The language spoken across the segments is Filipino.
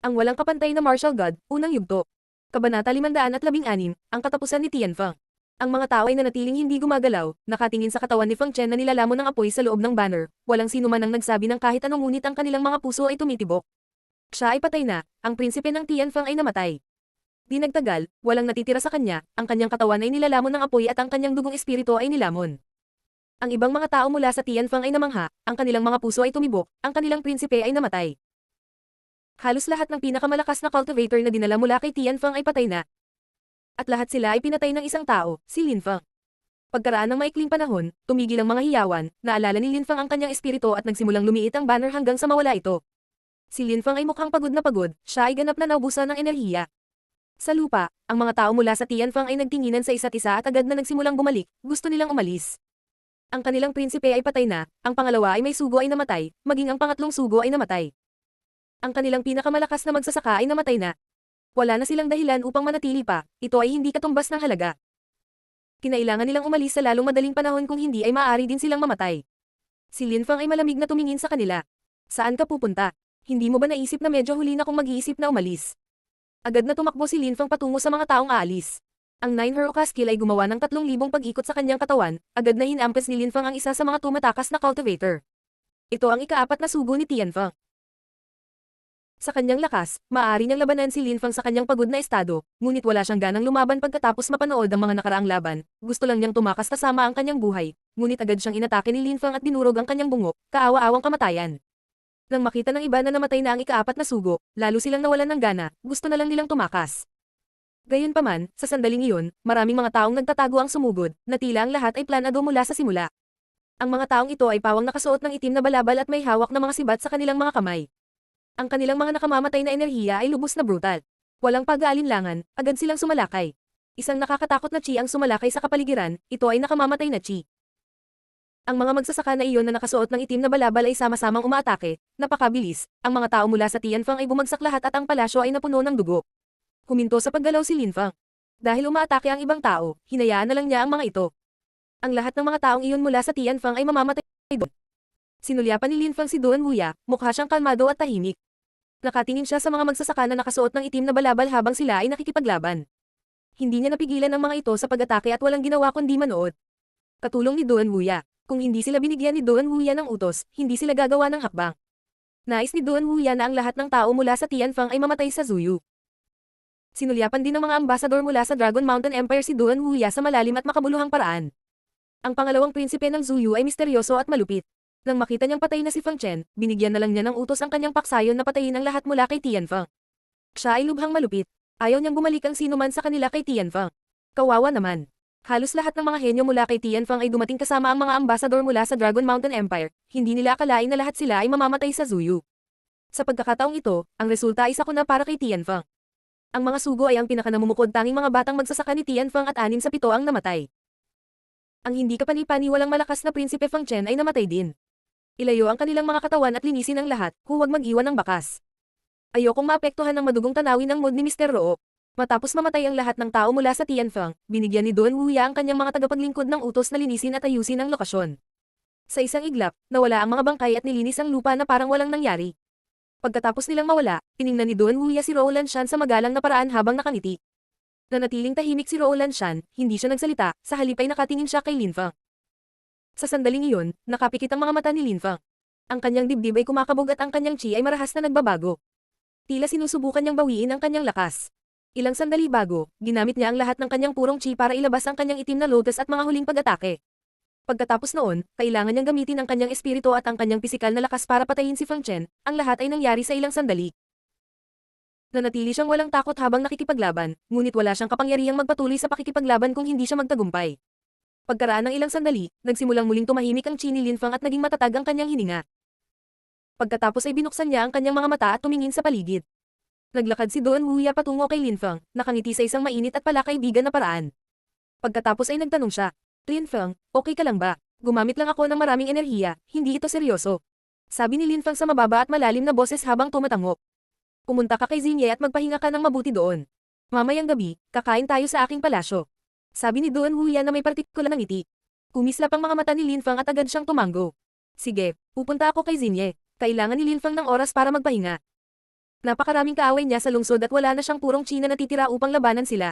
Ang walang kapantay na martial god, unang yugto. Kabanata 516, ang katapusan ni Tianfeng. Ang mga tao ay nanatiling hindi gumagalaw, nakatingin sa katawan ni Feng Chen na nilalamon ng apoy sa loob ng banner, walang sino man ang nagsabi ng kahit anong ngunit ang kanilang mga puso ay tumitibok. Siya ay patay na, ang prinsipe ng Tianfeng ay namatay. Di nagtagal, walang natitira sa kanya, ang kanyang katawan ay nilalamon ng apoy at ang kanyang dugong espiritu ay nilamon. Ang ibang mga tao mula sa Tianfeng ay namangha, ang kanilang mga puso ay tumibok, ang kanilang prinsipe ay namatay. Halos lahat ng pinakamalakas na cultivator na dinala mula kay Tianfeng ay patay na. At lahat sila ay pinatay ng isang tao, si Linfeng. Pagkaraan ng maikling panahon, tumigil ang mga hiyawan, naalala ni Linfeng ang kanyang espiritu at nagsimulang lumiit ang banner hanggang sa mawala ito. Si Linfeng ay mukhang pagod na pagod, siya ay ganap na naubusan ng enerhiya. Sa lupa, ang mga tao mula sa Tianfeng ay nagtinginan sa isa't isa at agad na nagsimulang bumalik, gusto nilang umalis. Ang kanilang prinsipe ay patay na, ang pangalawa ay may sugo ay namatay, maging ang pangatlong sugo ay namatay. Ang kanilang pinakamalakas na magsasaka ay namatay na. Wala na silang dahilan upang manatili pa, ito ay hindi katumbas ng halaga. Kinailangan nilang umalis sa lalong madaling panahon kung hindi ay maaari din silang mamatay. Si Linfeng ay malamig na tumingin sa kanila. Saan ka pupunta? Hindi mo ba naisip na medyo huli na kung mag-iisip na umalis? Agad na tumakbo si Linfeng patungo sa mga taong aalis. Ang 9 Heroka skill ay gumawa ng 3,000 pag-ikot sa kanyang katawan, agad na hinampes ni Linfeng ang isa sa mga tumatakas na cultivator. Ito ang ikaapat na sugo ni Tianfeng. Sa kanyang lakas, maaari niyang labanan si Linfeng sa kanyang pagod na estado, ngunit wala siyang ganang lumaban pagkatapos mapanood ang mga nakaraang laban, gusto lang niyang tumakas kasama ang kanyang buhay, ngunit agad siyang inatake ni Linfeng at dinurog ang kanyang bungo, kaawa-awang kamatayan. Nang makita ng iba na namatay na ang ikaapat na sugo, lalo silang nawalan ng gana, gusto na lang nilang tumakas. Gayunpaman, sa sandaling iyon, maraming mga taong nagtatago ang sumugod, na tila ang lahat ay planado mula sa simula. Ang mga taong ito ay pawang nakasuot ng itim na balabal at may hawak na mga sibat sa kanilang mga kamay. Ang kanilang mga nakamamatay na enerhiya ay lubos na brutal. Walang pag-aalinlangan, agad silang sumalakay. Isang nakakatakot na chi ang sumalakay sa kapaligiran, ito ay nakamamatay na chi. Ang mga magsasaka na iyon na nakasuot ng itim na balabal ay sama-samang umaatake, napakabilis, ang mga tao mula sa Tianfeng ay bumagsak lahat at ang palasyo ay napuno ng dugo. Huminto sa paggalaw si Linfeng. Dahil umaatake ang ibang tao, hinayaan na lang niya ang mga ito. Ang lahat ng mga taong iyon mula sa Tianfeng ay mamamatay doon. Sinulyapan ni Linfeng si Duan Wuya, mukha siyang kalmado at tahimik. Nakatingin siya sa mga magsasaka na nakasuot ng itim na balabal habang sila ay nakikipaglaban. Hindi niya napigilan ang mga ito sa pag-atake at walang ginawa kundi manood. Katulong ni Duan Wuya. Kung hindi sila binigyan ni Duan Wuya ng utos, hindi sila gagawa ng hakbang. Nais ni Duan Wuya na ang lahat ng tao mula sa Tianfeng ay mamatay sa Zuyu. Sinulyapan din ng mga ambasador mula sa Dragon Mountain Empire si Duan Wuya sa malalim at makabuluhang paraan. Ang pangalawang prinsipe ng Zuyu ay misteryoso at malupit. Nang makita niyang patay na si Feng Chen, binigyan na lang niya ng utos ang kanyang paksayon na patayin ang lahat mula kay Tianfeng. Siya ay lubhang malupit. Ayaw niyang bumalik ang sinuman sa kanila kay Tianfeng. Kawawa naman. Halos lahat ng mga henyo mula kay Tianfeng ay dumating kasama ang mga ambasador mula sa Dragon Mountain Empire, hindi nila akalain na lahat sila ay mamamatay sa Zuyu. Sa pagkakataong ito, ang resulta ay sakuna para kay Tianfeng. Ang mga sugo ay ang pinakanamumukod tanging mga batang magsasaka ni Tianfeng at 6 sa 7 ang namatay. Ang hindi kapani-paniwalang malakas na prinsipe Feng Chen ay namatay din. Ilayo ang kanilang mga katawan at linisin ang lahat, huwag mag-iwan ng bakas. Ayokong maapektuhan ng madugong tanawin ng mood ni Mr. Roo. Matapos mamatay ang lahat ng tao mula sa Tianfeng, binigyan ni Duan Wuya ang kanyang mga tagapaglingkod ng utos na linisin at ayusin ang lokasyon. Sa isang iglap, nawala ang mga bangkay at nilinis ang lupa na parang walang nangyari. Pagkatapos nilang mawala, tiningnan ni Duan Wuya si Roo Lanshan sa magalang na paraan habang nakangiti. Nanatiling tahimik si Roo Lanshan, hindi siya nagsalita, sa halip ay nakatingin siya kay Linfeng. Sa sandaling iyon, nakapikit ang mga mata ni Linfeng. Ang kanyang dibdib ay kumakabog at ang kanyang chi ay marahas na nagbabago. Tila sinusubukan niyang bawiin ang kanyang lakas. Ilang sandali bago, ginamit niya ang lahat ng kanyang purong chi para ilabas ang kanyang itim na lotus at mga huling pag-atake. Pagkatapos noon, kailangan niyang gamitin ang kanyang espiritu at ang kanyang pisikal na lakas para patayin si Feng Chen, ang lahat ay nangyari sa ilang sandali. Nanatili siyang walang takot habang nakikipaglaban, ngunit wala siyang kapangyarihang magpatuloy sa pakikipaglaban kung hindi siya magtagumpay. Pagkaraan ng ilang sandali, nagsimulang muling tumahimik ang chi ni Linfeng at naging matatag ang kanyang hininga. Pagkatapos ay binuksan niya ang kanyang mga mata at tumingin sa paligid. Naglakad si Duan Wuya patungo kay Linfeng, nakangiti sa isang mainit at palakaibigan na paraan. Pagkatapos ay nagtanong siya, Linfeng, okay ka lang ba? Gumamit lang ako ng maraming enerhiya, hindi ito seryoso. Sabi ni Linfeng sa mababa at malalim na boses habang tumatango. Pumunta ka kay Xinye at magpahinga ka ng mabuti doon. Mamayang gabi, kakain tayo sa aking palasyo. Sabi ni Duan Wuya na may partikular na ngiti. Kumislap ang mga mata ni Linfeng at agad siyang tumango. Sige, pupunta ako kay Xinye. Kailangan ni Linfeng ng oras para magpahinga. Napakaraming kaaway niya sa lungsod at wala na siyang purong chi na natitira upang labanan sila.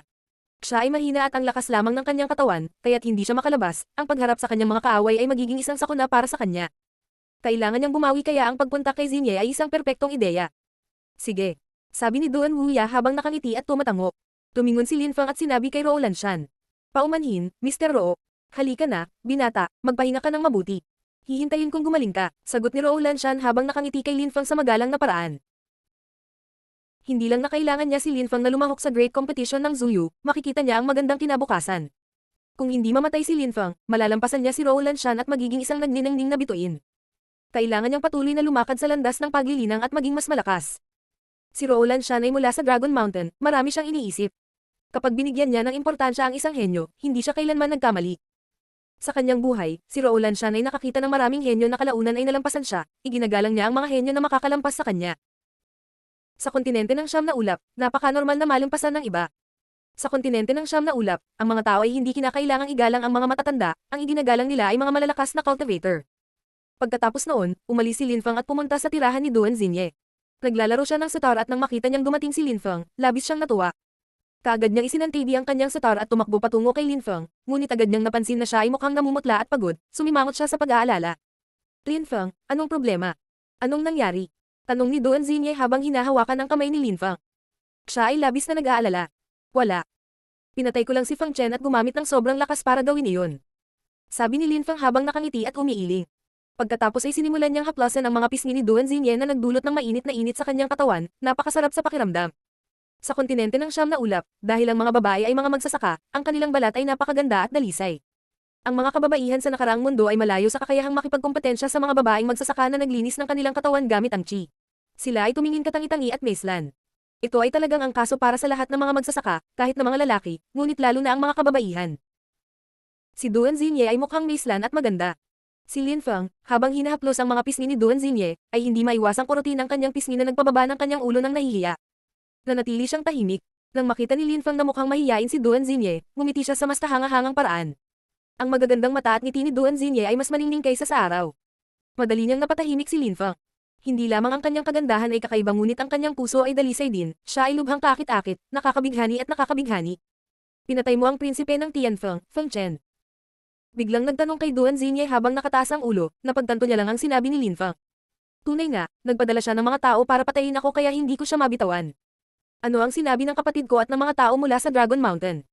Siya ay mahina at ang lakas lamang ng kanyang katawan, kaya't hindi siya makalabas, ang pagharap sa kanyang mga kaaway ay magiging isang sakuna para sa kanya. Kailangan niyang bumawi kaya ang pagpunta kay Xinye ay isang perpektong ideya. Sige. Sabi ni Duan Wuya habang nakangiti at tumatango. Tumingon si Lin Feng at sinabi kay Rou Lanshan. Paumanhin, Mr. Rou. Halika na, binata, magpahinga ka ng mabuti. Hihintayin kong gumaling ka, sagot ni Rou Lanshan habang nakangiti kay Lin Feng sa magalang na paraan. Hindi lang na kailangan niya si Lin Feng na lumahok sa great competition ng Zuyu, makikita niya ang magandang kinabukasan. Kung hindi mamatay si Lin Feng, malalampasan niya si Rou Lanshan at magiging isang nagniningning na bituin. Kailangan niyang patuloy na lumakad sa landas ng paglilinang at maging mas malakas. Si Rou Lanshan ay mula sa Dragon Mountain, marami siyang iniisip. Kapag binigyan niya ng importansya ang isang henyo, hindi siya kailanman nagkamali. Sa kanyang buhay, si Rou Lanshan ay nakakita ng maraming henyo na kalaunan ay nalampasan siya, iginagalang niya ang mga henyo na makakalampas sa kanya. Sa kontinente ng Siyam na Ulap, napaka-normal na malampasan ng iba. Sa kontinente ng Siyam na Ulap, ang mga tao ay hindi kinakailangang igalang ang mga matatanda, ang iginagalang nila ay mga malalakas na cultivator. Pagkatapos noon, umalis si Lin Feng at pumunta sa tirahan ni Duan Xinye. Naglalaro siya ng sitar at nang makita niyang dumating si Lin Feng, labis siyang natuwa. Kaagad niyang isinantibi ang kanyang sitar at tumakbo patungo kay Lin Feng, ngunit agad niyang napansin na siya ay mukhang namumutla at pagod, sumimangot siya sa pag-aalala. Lin Feng, anong problema? Anong nangyari? Tanong ni Duan Xinye habang hinahawakan ang kamay ni Lin Feng. Siya ay labis na nag-aalala. Wala. Pinatay ko lang si Feng Chen at gumamit ng sobrang lakas para gawin iyon. Sabi ni Lin Feng habang nakangiti at umiiling. Pagkatapos ay sinimulan niyang haplasan ang mga pisngi ni Duan Xinye na nagdulot ng mainit na init sa kanyang katawan, napakasarap sa pakiramdam. Sa kontinente ng Siyam na Ulap, dahil ang mga babae ay mga magsasaka, ang kanilang balat ay napakaganda at dalisay. Ang mga kababaihan sa nakaraang mundo ay malayo sa kakayahang makipagkompetensya sa mga babaeng magsasaka na naglinis ng kanilang katawan gamit ang chi. Sila ay tumingin katangi-tangi at maislan. Ito ay talagang ang kaso para sa lahat ng mga magsasaka, kahit na mga lalaki, ngunit lalo na ang mga kababaihan. Si Duan Xinye ay mukhang maislan at maganda. Si Lin Feng, habang hinahaplos ang mga pisngi ni Duan Xinye, ay hindi maiwasang kurutin ang kanyang pisngi na nagpababa ng kanyang ulo ng nahihiya. Nanatili siyang tahimik. Nang makita ni Lin Feng na mukhang mahiyain si Duan Xinye, ngumiti siya sa mas kahanga-hangang paraan. Ang magagandang mata at ngiti ni Duan Xinye ay mas maningning kaysa sa araw. Madali niyang napatahimik si Lin Feng. Hindi lamang ang kanyang kagandahan ay kakaiba ngunit ang kanyang puso ay dalisay din, siya ay lubhang kaakit-akit, nakakabighani at nakakabighani. Pinatay mo ang prinsipe ng Tianfeng, Feng Chen. Biglang nagtanong kay Duan Xinye habang nakataas ang ulo, napagtanto niya lang ang sinabi ni Lin Feng. Tunay nga, nagpadala siya ng mga tao para patayin ako kaya hindi ko siya mabitawan. Ano ang sinabi ng kapatid ko at ng mga tao mula sa Dragon Mountain?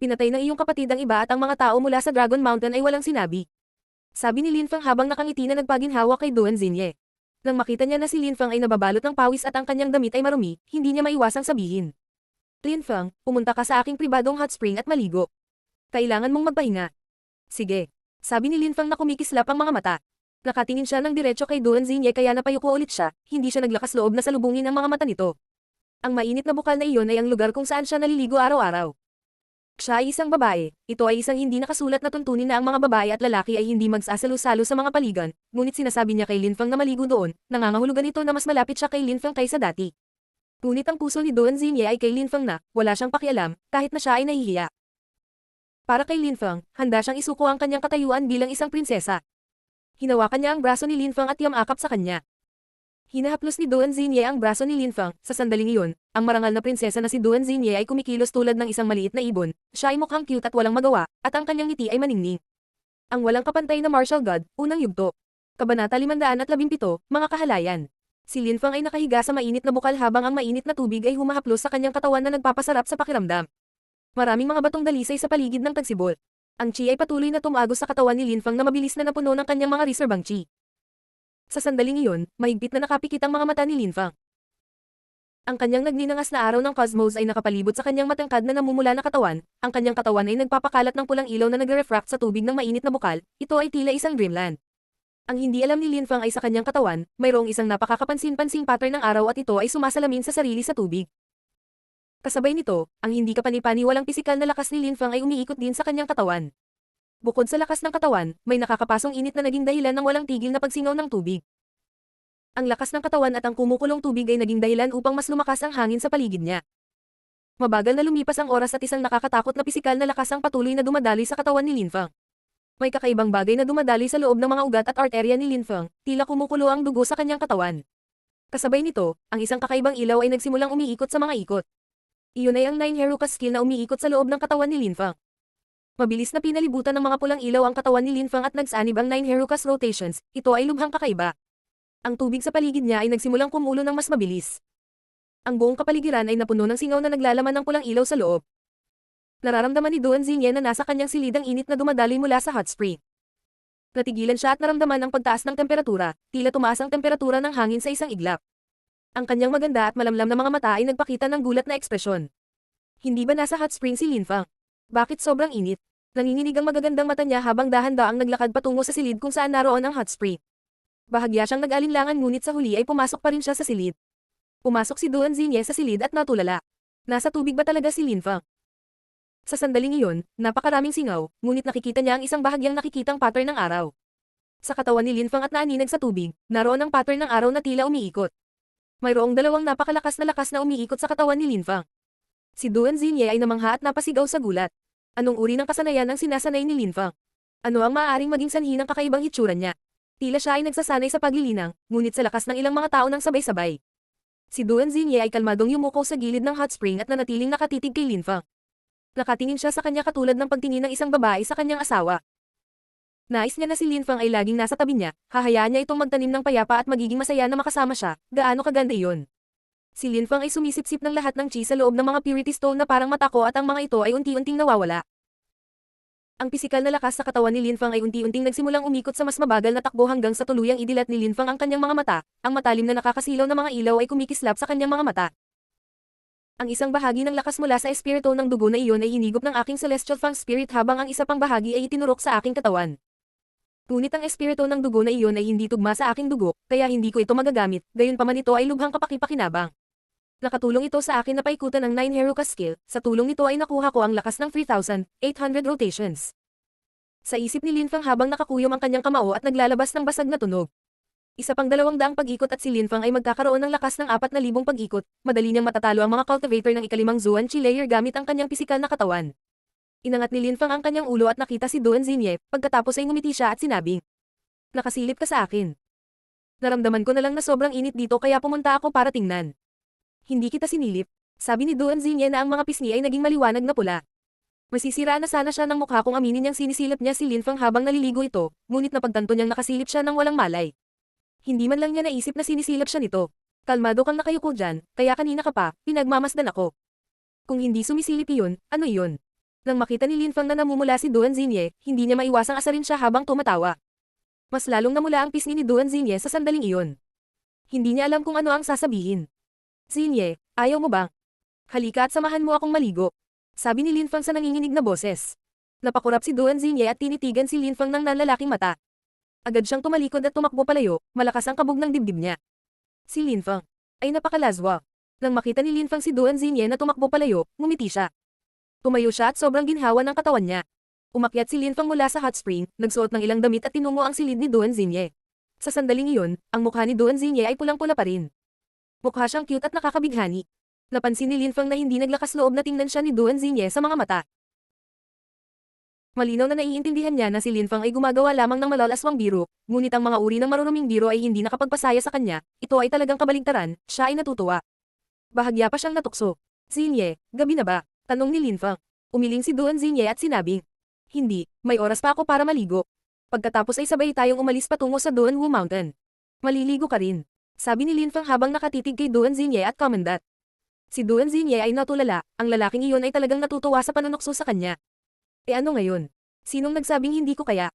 Pinatay ng iyong kapatid ang iba at ang mga tao mula sa Dragon Mountain ay walang sinabi. Sabi ni Lin Feng habang nakangiti na nagpaginhawa kay Duan Xinye. Nang makita niya na si Lin Feng ay nababalot ng pawis at ang kanyang damit ay marumi, hindi niya maiwasang sabihin. Lin Feng, pumunta ka sa aking pribadong hot spring at maligo. Kailangan mong magpahinga. Sige. Sabi ni Lin Feng na kumikislap ang mga mata. Nakatingin siya ng diretso kay Duan Xinye kaya napayuko ulit siya, hindi siya naglakas loob na salubungin ang mga mata nito. Ang mainit na bukal na iyon ay ang lugar kung saan siya naliligo araw-araw. Siya ay isang babae, ito ay isang hindi nakasulat na tuntunin na ang mga babae at lalaki ay hindi magsasalo-salo sa mga paligan, ngunit sinasabi niya kay Lin Feng na maligo doon, nangangahulugan ito na mas malapit siya kay Lin Feng kaysa dati. Ngunit ang puso ni Duan Xinye ay kay Lin Feng na, wala siyang pakialam, kahit na siya ay nahihiya. Para kay Lin Feng, handa siyang isuko ang kanyang katayuan bilang isang prinsesa. Hinawakan niya ang braso ni Lin Feng at yamakap sa kanya. Hinahaplos ni Duan Xinye ang braso ni Lin Feng, sa sandaling iyon, ang marangal na prinsesa na si Duan Xinye ay kumikilos tulad ng isang maliit na ibon, siya ay mukhang cute at walang magawa, at ang kanyang ngiti ay maningning. Ang walang kapantay na martial god, unang yugto. Kabanata 517, mga kahalayan. Si Lin Feng ay nakahiga sa mainit na bukal habang ang mainit na tubig ay humahaplos sa kanyang katawan na nagpapasarap sa pakiramdam. Maraming mga batong dalisay sa paligid ng tagsibol. Ang chi ay patuloy na tumagos sa katawan ni Lin Feng na mabilis na napuno ng kanyang mga reserbang chi. Sa sandaling iyon, mahigpit na nakapikit ang mga mata ni Lin Feng. Ang kanyang nagninangas na araw ng cosmos ay nakapalibot sa kanyang matangkad na namumula na katawan, ang kanyang katawan ay nagpapakalat ng pulang ilaw na nagre-refract sa tubig ng mainit na bukal, ito ay tila isang dreamland. Ang hindi alam ni Lin Feng ay sa kanyang katawan, mayroong isang napakakapansin-pansing pattern ng araw at ito ay sumasalamin sa sarili sa tubig. Kasabay nito, ang hindi kapani-paniwalang pisikal na lakas ni Lin Feng ay umiikot din sa kanyang katawan. Bukod sa lakas ng katawan, may nakakapasong init na naging dahilan ng walang tigil na pagsingaw ng tubig. Ang lakas ng katawan at ang kumukulong tubig ay naging dahilan upang mas lumakas ang hangin sa paligid niya. Mabagal na lumipas ang oras at isang nakakatakot na pisikal na lakas ang patuloy na dumadaloy sa katawan ni Lin Feng. May kakaibang bagay na dumadaloy sa loob ng mga ugat at arterya ni Lin Feng, tila kumukulo ang dugo sa kanyang katawan. Kasabay nito, ang isang kakaibang ilaw ay nagsimulang umiikot sa mga ikot. Iyon ay ang 9 Heruka skill na umiikot sa loob ng katawan ni Linfang. Mabilis na pinalibutan ng mga pulang ilaw ang katawan ni Linfang at nagsanib ang 9 Herukas rotations, ito ay lubhang kakaiba. Ang tubig sa paligid niya ay nagsimulang kumulo ng mas mabilis. Ang buong kapaligiran ay napuno ng singaw na naglalaman ng pulang ilaw sa loob. Nararamdaman ni Duan Xingye na nasa kanyang silid ang init na dumadaloy mula sa hot spring. Natigilan siya at naramdaman ang pagtaas ng temperatura, tila tumaas ang temperatura ng hangin sa isang iglap. Ang kanyang maganda at malamlam na mga mata ay nagpakita ng gulat na ekspresyon. Hindi ba nasa hot spring si Linfang? Bakit sobrang init? Nanginginig ang magagandang mata niya habang dahan-daang naglakad patungo sa silid kung saan naroon ang hot spring. Bahagya siyang nag-alinlangan ngunit sa huli ay pumasok pa rin siya sa silid. Pumasok si Duan Xingye sa silid at natulala. Nasa tubig ba talaga si Linfang? Sa sandaling iyon, napakaraming singaw, ngunit nakikita niya ang isang bahagyang nakikitang pattern ng araw. Sa katawan ni Linfang at naaninag sa tubig, naroon ang pattern ng araw na tila umiikot. Mayroong dalawang napakalakas na umiikot sa katawan ni Linfang. Si Duan Xingye ay namangha at napasigaw sa gulat. Anong uri ng kasanayan ang sinasanay ni Linfang? Ano ang maaaring maging sanhi ng kakaibang hitsura niya? Tila siya ay nagsasanay sa paglilinang, ngunit sa lakas ng ilang mga tao nang sabay-sabay. Si Duan Xingye ay kalmadong yumuko sa gilid ng hot spring at nanatiling nakatitig kay Linfang. Nakatingin siya sa kanya katulad ng pagtingin ng isang babae sa kanyang asawa. Nais niya na si Linfang ay laging nasa tabi niya, hahayaan niya itong magtanim ng payapa at magiging masaya na makasama siya, gaano kaganda iyon. Si Linfang ay sumisipsip ng lahat ng chi sa loob ng mga purity stone na parang matako at ang mga ito ay unti-unting nawawala. Ang pisikal na lakas sa katawan ni Linfang ay unti-unting nagsimulang umikot sa mas mabagal na takbo hanggang sa tuluyang idilat ni Linfang ang kanyang mga mata, ang matalim na nakakasilaw na mga ilaw ay kumikislap sa kanyang mga mata. Ang isang bahagi ng lakas mula sa espiritu ng dugo na iyon ay hinigop ng aking celestial fang spirit habang ang isa pang bahagi ay itinurok sa aking katawan. Ngunit ang espiritu ng dugo na iyon ay hindi tugma sa aking dugo, kaya hindi ko ito magagamit, gayunpaman ito ay lubhang kapakipakinabang. Nakatulong ito sa akin na paikutan ng 9 Heruka skill, sa tulong nito ay nakuha ko ang lakas ng 3,800 rotations. Sa isip ni Linfang habang nakakuyom ang kanyang kamao at naglalabas ng basag na tunog. Isa pang 200 pag-ikot at si Linfang ay magkakaroon ng lakas ng 4,000 pag-ikot, madali niyang matatalo ang mga cultivator ng ikalimang Zuan Chi layer gamit ang kanyang pisikal na katawan. Inangat ni Linfang ang kanyang ulo at nakita si Duan Xingye, pagkatapos ay ngumiti siya at sinabing, "Nakasilip ka sa akin. Naramdaman ko na lang na sobrang init dito kaya pumunta ako para tingnan." "Hindi kita sinilip," sabi ni Duan Xingye na ang mga pisngi ay naging maliwanag na pula. Masisira na sana siya ng mukha kung aminin niyang sinisilip niya si Linfang habang naliligo ito, ngunit napagtanto niyang nakasilip siya ng walang malay. Hindi man lang niya naisip na sinisilip siya nito. "Kalmado kang nakayuko dyan, kaya kanina ka pa, pinagmamasdan ako. Kung hindi sumisilip iyon, ano iyon?" Nang makita ni Linfang na namumula si Duan Xingye, hindi niya maiwasang asarin siya habang tumatawa. Mas lalong namula ang pisngi ni Duan Xingye sa sandaling iyon. Hindi niya alam kung ano ang sasabihin. "Xingye, ayaw mo ba? Halika at samahan mo akong maligo," sabi ni Linfang sa nanginginig na boses. Napakurap si Duan Xingye at tinitigan si Linfang ng nanlalaking mata. Agad siyang tumalikod at tumakbo palayo, malakas ang kabog ng dibdib niya. Si Linfang ay napakalazwa. Nang makita ni Linfang si Duan Xingye na tumakbo palayo, ngumiti siya. Tumayo siya at sobrang ginhawa ng katawan niya. Umakyat si Linfang mula sa hot spring, nagsuot ng ilang damit at tinungo ang silid ni Duan Xingye. Sa sandaling iyon, ang mukha ni Duan Xingye ay pulang-pula pa rin. Mukha siyang cute at nakakabighani. Napansin ni Linfang na hindi naglakas loob na tingnan siya ni Duan Xingye sa mga mata. Malinaw na naiintindihan niya na si Linfang ay gumagawa lamang ng malalaswang biro, ngunit ang mga uri ng maruruming biro ay hindi nakapagpasaya sa kanya, ito ay talagang kabaligtaran, siya ay natutuwa. Bahagya pa siyang natukso. "Xingye, gabi na ba?" tanong ni Linfang. Umiling si Duan Xingye at sinabing, "Hindi, may oras pa ako para maligo." Pagkatapos ay sabay tayong umalis patungo sa Duanwu Mountain. "Maliligo ka rin," sabi ni Linfang habang nakatitig kay Duan Xingye at Commandant. Si Duan Xingye ay natulala, ang lalaking iyon ay talagang natutuwa sa panunokso sa kanya. "E ano ngayon? Sinong nagsabing hindi ko kaya?"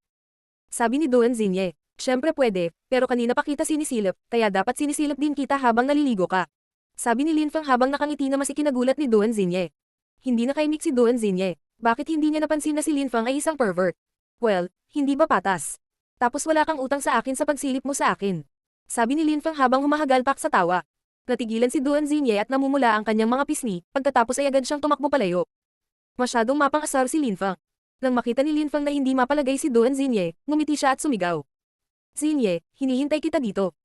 sabi ni Duan Xingye. "Siyempre pwede, pero kanina pa kita sinisilip, kaya dapat sinisilip din kita habang naliligo ka," sabi ni Linfang habang nakangiti na mas ikinagulat ni Duan Xingye. Hindi nakaimik si Duan Xingye. Bakit hindi niya napansin na si Linfang ay isang pervert? "Well, hindi ba patas? Tapos wala kang utang sa akin sa pagsilip mo sa akin," sabi ni Linfang habang humahagalpak sa tawa. Natigilan si Duan Xingye at namumula ang kanyang mga pisngi, pagkatapos ay agad siyang tumakbo palayo. Masyadong mapang-asar si Linfang. Nang makita ni Linfang na hindi mapalagay si Duan Xingye, ngumiti siya at sumigaw. "Xingye, hinihintay kita dito."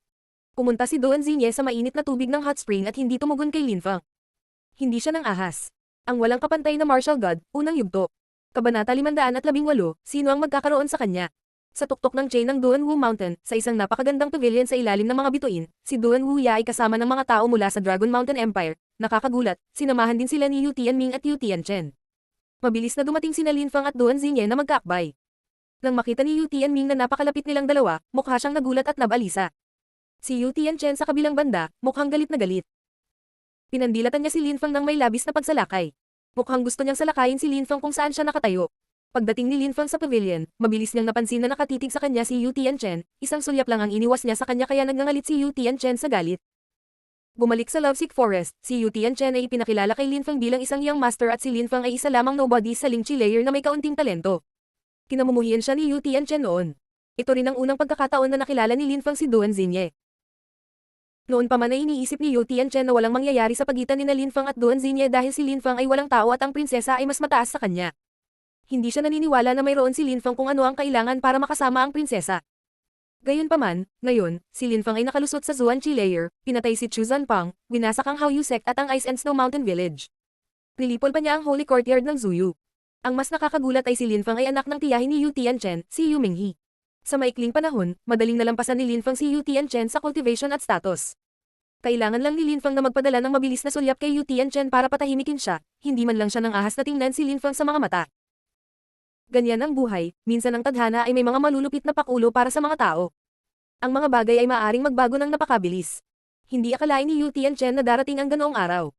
Pumunta si Duan Xingye sa mainit na tubig ng hot spring at hindi tumugon kay Linfang. Hindi siya nang ahas. Ang walang kapantay na martial god, unang yugto. Kabanata 518, sino ang magkakaroon sa kanya? Sa tuktok ng chain ng Duanwu Mountain, sa isang napakagandang pavilion sa ilalim ng mga bituin, si Duanwu Ya ay kasama ng mga tao mula sa Dragon Mountain Empire. Nakakagulat, sinamahan din sila ni Yu Tianming at Yu Tianchen. Mabilis na dumating sina Lin Fang at Duan Xinye na magkaakbay. Nang makita ni Yu Tianming na napakalapit nilang dalawa, mukha siyang nagulat at nabalisa. Si Yu Tianchen sa kabilang banda, mukhang galit na galit. Pinandilatan niya si Lin Fang ng may labis na pagsalakay. Mukhang gusto niyang salakayin si Lin Fang kung saan siya nakatayo. Pagdating ni Lin Fang sa pavilion, mabilis niyang napansin na nakatitig sa kanya si Yu Tianchen, isang sulyap lang ang iniwas niya sa kanya kaya nagngangalit si Yu Tianchen sa galit. Bumalik sa Lovesick Forest, si Yu Tianchen ay ipinakilala kay Lin Fang bilang isang young master at si Lin Fang ay isa lamang nobody sa Lingchi layer na may kaunting talento. Kinamumuhian siya ni Yu Tianchen noon. Ito rin ang unang pagkakataon na nakilala ni Lin Fang si Duan Xinye. Noon pa man ay iniisip ni Yu Tianchen na walang mangyayari sa pagitan ni Lin Fang at Duan Xinye dahil si Lin Fang ay walang tao at ang prinsesa ay mas mataas sa kanya. Hindi siya naniniwala na mayroon si Lin Fang kung ano ang kailangan para makasama ang prinsesa. Gayunpaman, ngayon, si Lin Fang ay nakalusot sa Zuanqi layer, pinatay si Chu Zanpang, winasak ang Hao Yu sect at ang Ice and Snow Mountain Village. Nilipol pa niya ang Holy Courtyard ng Zuyu. Ang mas nakakagulat ay si Lin Fang ay anak ng tiyahin ni Yu Tianchen, si Yu Minghe. Sa maikling panahon, madaling nalampasan ni Lin Fang si Yu Tianchen sa cultivation at status. Kailangan lang ni Lin Fang na magpadala ng mabilis na sulyap kay Yu Tianchen para patahimikin siya, hindi man lang siya nang ahas na tingnan si Lin Fang sa mga mata. Ganyan ang buhay, minsan ang tadhana ay may mga malulupit na pakulo para sa mga tao. Ang mga bagay ay maaaring magbago ng napakabilis. Hindi akalain ni Yu Tianchen na darating ang ganoong araw.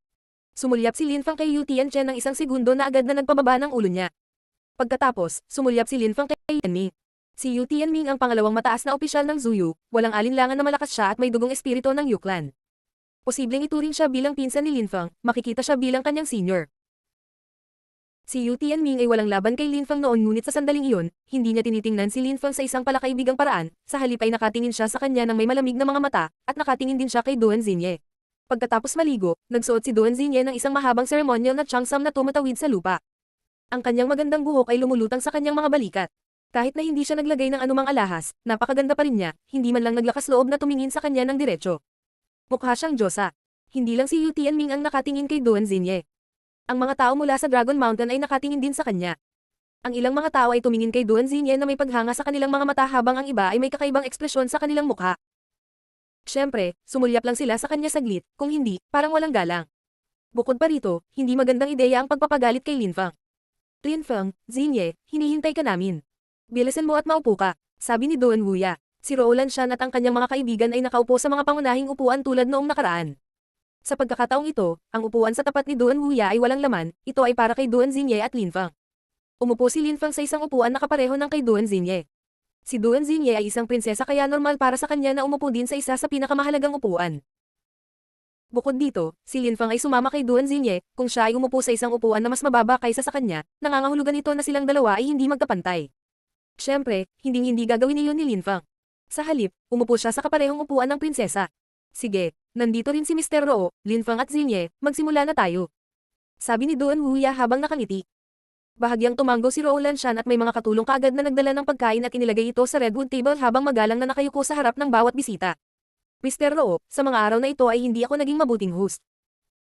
Sumulyap si Lin Fang kay Yu Tianchen ng isang segundo na agad na nagpababa ng ulo niya. Pagkatapos, sumulyap si Lin Fang kay Tianming. Si Yu Tianming ang pangalawang mataas na opisyal ng Zuyu, walang alinlangan na malakas siya at may dugong espiritu ng Yu Clan. Posibleng ituring siya bilang pinsan ni Lin Fang, makikita siya bilang kanyang senior. Si Yu Tianming ay walang laban kay Lin Fang noon ngunit sa sandaling iyon, hindi niya tinitingnan si Lin Fang sa isang palakaibigang paraan, sa halip ay nakatingin siya sa kanya ng may malamig na mga mata, at nakatingin din siya kay Duan Xinye. Pagkatapos maligo, nagsuot si Duan Xinye ng isang mahabang ceremonial na changsam na tumatawid sa lupa. Ang kanyang magandang buhok ay lumulutang sa kanyang mga balikat. Kahit na hindi siya naglagay ng anumang alahas, napakaganda pa rin niya, hindi man lang naglakas loob na tumingin sa kanya ng diretso. Mukha siyang diyosa. Hindi lang si Yu Tianming ang nakatingin kay Duan Xinye. Ang mga tao mula sa Dragon Mountain ay nakatingin din sa kanya. Ang ilang mga tao ay tumingin kay Duan Xinye na may paghanga sa kanilang mga mata habang ang iba ay may kakaibang ekspresyon sa kanilang mukha. Siyempre, sumulyap lang sila sa kanya saglit, kung hindi, parang walang galang. Bukod pa rito, hindi magandang ideya ang pagpapagalit kay Lin Fang. Lin Fang, Xinye, hinihintay ka namin. Bilisan mo at maupo ka, sabi ni Duan Wuya. Si Rowland Shan at ang kanyang mga kaibigan ay nakaupo sa mga pangunahing upuan tulad noong nakaraan. Sa pagkakataong ito, ang upuan sa tapat ni Duan Wuya ay walang laman, ito ay para kay Duan Xinye at Lin Fang. Umupo si Lin Fang sa isang upuan na kapareho ng kay Duan Xinye. Si Duan Xinye ay isang prinsesa kaya normal para sa kanya na umupo din sa isa sa pinakamahalagang upuan. Bukod dito, si Lin Fang ay sumama kay Duan Xinye, kung siya ay umupo sa isang upuan na mas mababa kaysa sa kanya, nangangahulugan ito na silang dalawa ay hindi magkapantay. Siyempre, hindi gagawin niyon ni Lin Fang. Sa halip, umupo siya sa kaparehong upuan ng prinsesa. Sige, nandito rin si Mr. Roo, Lin Fang at Xinye, magsimula na tayo. Sabi ni Duan Wuya habang nakangiti. Bahagyang tumango si Rowland Shan at may mga katulong kaagad na nagdala ng pagkain at inilagay ito sa redwood table habang magalang na nakayuko sa harap ng bawat bisita. Mr. Roo, sa mga araw na ito ay hindi ako naging mabuting host.